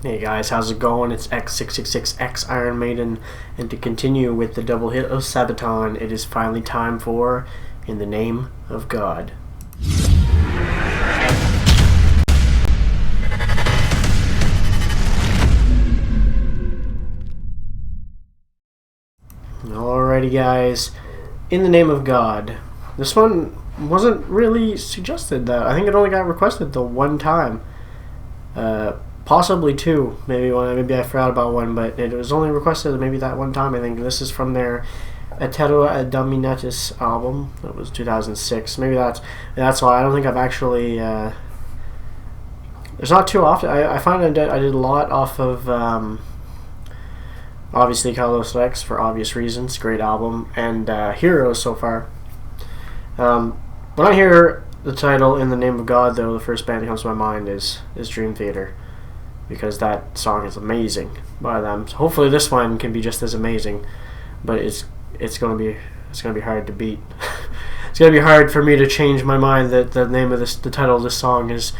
Hey guys, how's it going? It's X666X Iron Maiden, and to continue with the double hit of Sabaton, it is finally time for In the Name of God. Alrighty guys, In the Name of God. This one wasn't really suggested that. I think it only got requested the one time. Possibly two. Maybe one. Maybe I forgot about one, but it was only requested maybe that one time. I think this is from their Etero Dominatus album. That was 2006. Maybe that's why. I don't think I've actually. There's not too often. I find I did a lot off of. Obviously, Carlos Rex for obvious reasons. Great album, and Heroes so far. When I hear the title In the Name of God, though, the first band that comes to my mind is Dream Theater, because that song is amazing by them. So hopefully this one can be just as amazing, but it's gonna be hard to beat. It's gonna be hard for me to change my mind that the name of the title of this song is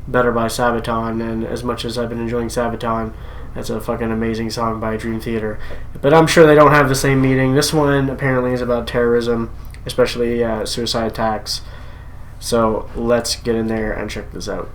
Better by Sabaton, and as much as I've been enjoying Sabaton, that's a fucking amazing song by Dream Theater. But I'm sure they don't have the same meaning. This one apparently is about terrorism, especially suicide attacks. So let's get in there and check this out.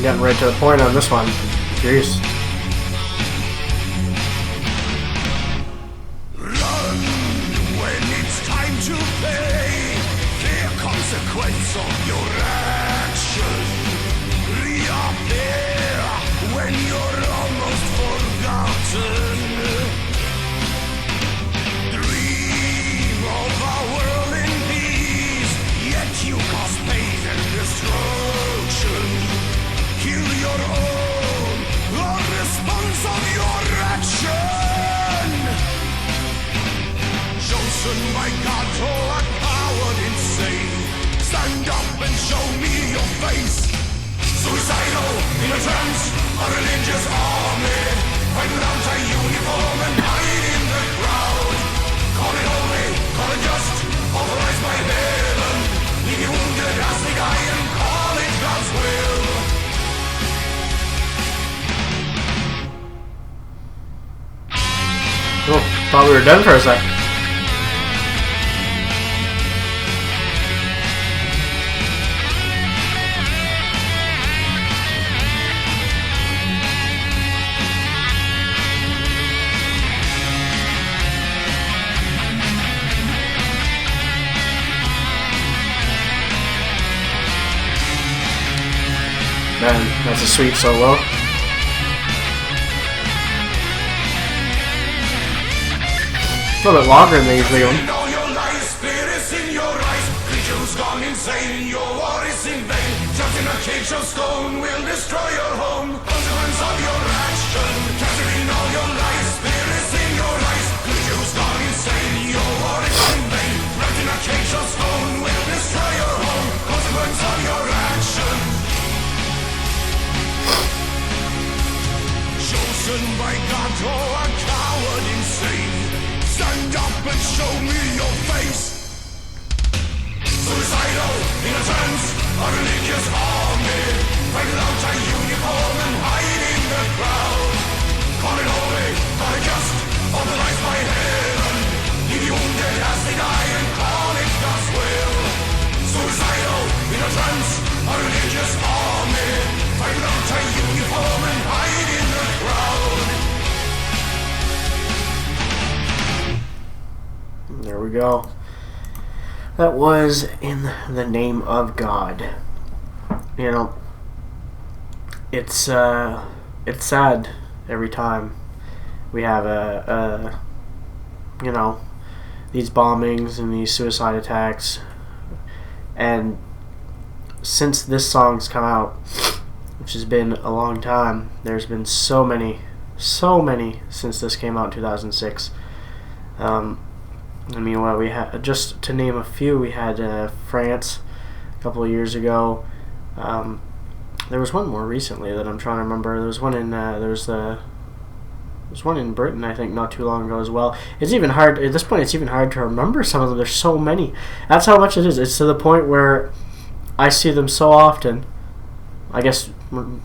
Getting right to the point on this one. Jeez. Run when it's time to pay. Clear consequence of your action. Reappear when you're almost forgotten. Dream of a world in peace, yet you cause pain and destruction. Kill your own, or response of your action. Chosen by God for a coward insane. Stand up and show me your face. Suicidal in a trance, a religious army. Fight without a uniform and hide in the crowd. Call it holy, call it just, authorized by heaven. Leave you wounded as they die and call it God's will. Oh, thought we were done for a sec. Man, that's a sweet solo. A little bit longer than they usually go. All your lies, spirits in your eyes, creatures gone insane, your war is in vain. Trapped in a cage of stone will destroy your home. Consequence of your action, capturing all your lies, spirits in your eyes, creatures gone insane, your war is in vain. Trapped in a cage of stone will destroy your home. Consequence of your action. Chosen by God or a coward we go. That was In the Name of God. You know, it's sad every time we have these bombings and these suicide attacks. And since this song's come out, which has been a long time, there's been so many since this came out in 2006. We had, just to name a few, we had France a couple of years ago. There was one more recently that I'm trying to remember. There was one in there's one in Britain, I think, not too long ago as well. It's even hard at this point. It's even hard to remember some of them. There's so many. That's how much it is. It's to the point where I see them so often. I guess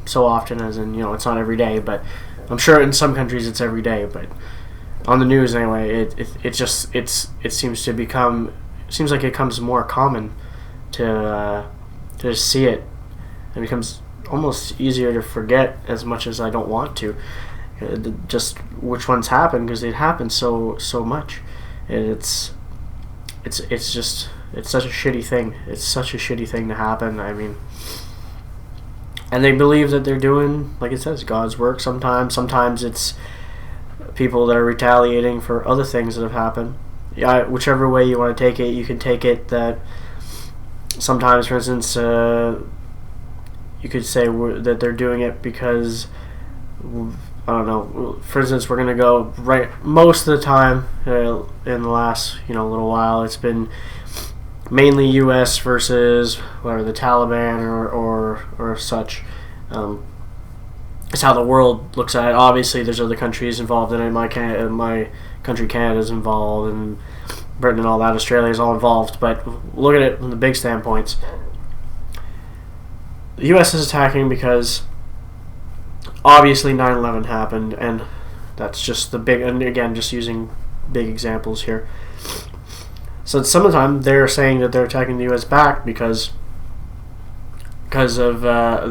so often as in, it's not every day, but I'm sure in some countries it's every day. But on the news anyway, it seems like it becomes more common to see it. It becomes almost easier to forget, as much as I don't want to, just which ones happen, because it happens so much. And it's such a shitty thing. It's such a shitty thing to happen. I mean, and they believe that they're doing, like it says, God's work sometimes. Sometimes it's people that are retaliating for other things that have happened. Yeah, whichever way you want to take it, you can take it that sometimes, for instance, you could say that they're doing it because, I don't know, for instance, we're going to go right, most of the time in the last little while, it's been mainly U.S. versus whatever, the Taliban or such. It's how the world looks at it. Obviously, there's other countries involved in it. My country, Canada's involved, and Britain and all that. Australia's all involved. But look at it from the big standpoints. The U.S. is attacking because obviously 9/11 happened, and that's just the big. And again, just using big examples here. So some of the time they're saying that they're attacking the U.S. back because of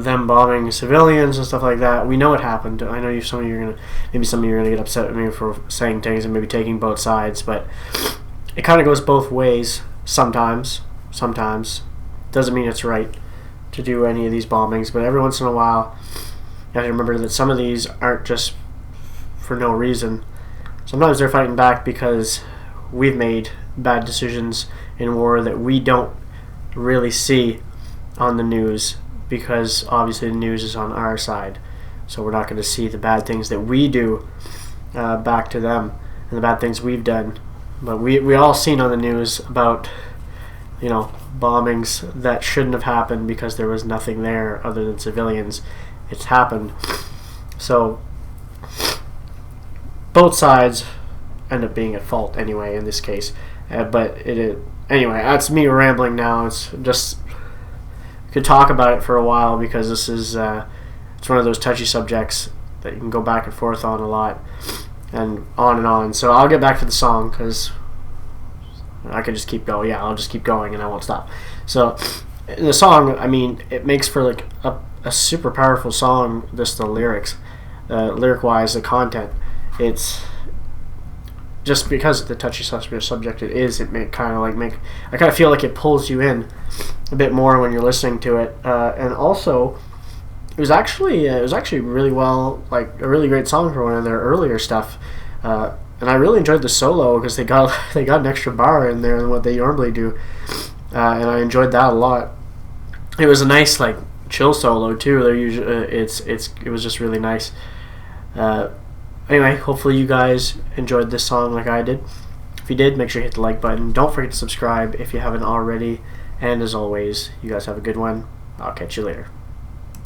them bombing civilians and stuff like that. We know it happened. I know some of you are gonna get upset at me for saying things and maybe taking both sides, but it kind of goes both ways. Sometimes doesn't mean it's right to do any of these bombings, but every once in a while you have to remember that some of these aren't just for no reason. Sometimes they're fighting back because we've made bad decisions in war that we don't really see on the news, because obviously the news is on our side, so we're not going to see the bad things that we do back to them, and the bad things we've done. But we all seen on the news about bombings that shouldn't have happened because there was nothing there other than civilians. It's happened. So both sides end up being at fault anyway in this case. But anyway, that's me rambling now. It's just, could talk about it for a while, because this is it's one of those touchy subjects that you can go back and forth on a lot, and on and on. So I'll get back to the song, because I could just keep going. Yeah, I'll just keep going and I won't stop. So the song, I mean, it makes for like a super powerful song. Just the lyrics, lyric wise, the content. It's just because of the touchy subject it is. It I kind of feel like it pulls you in a bit more when you're listening to it. And also, it was actually really well, like a really great song for one of their earlier stuff. And I really enjoyed the solo, because they got an extra bar in there than what they normally do, and I enjoyed that a lot. It was a nice, like, chill solo too. They're usually it was just really nice. Anyway, hopefully you guys enjoyed this song like I did. If you did, make sure you hit the like button. Don't forget to subscribe if you haven't already. And as always, you guys have a good one. I'll catch you later.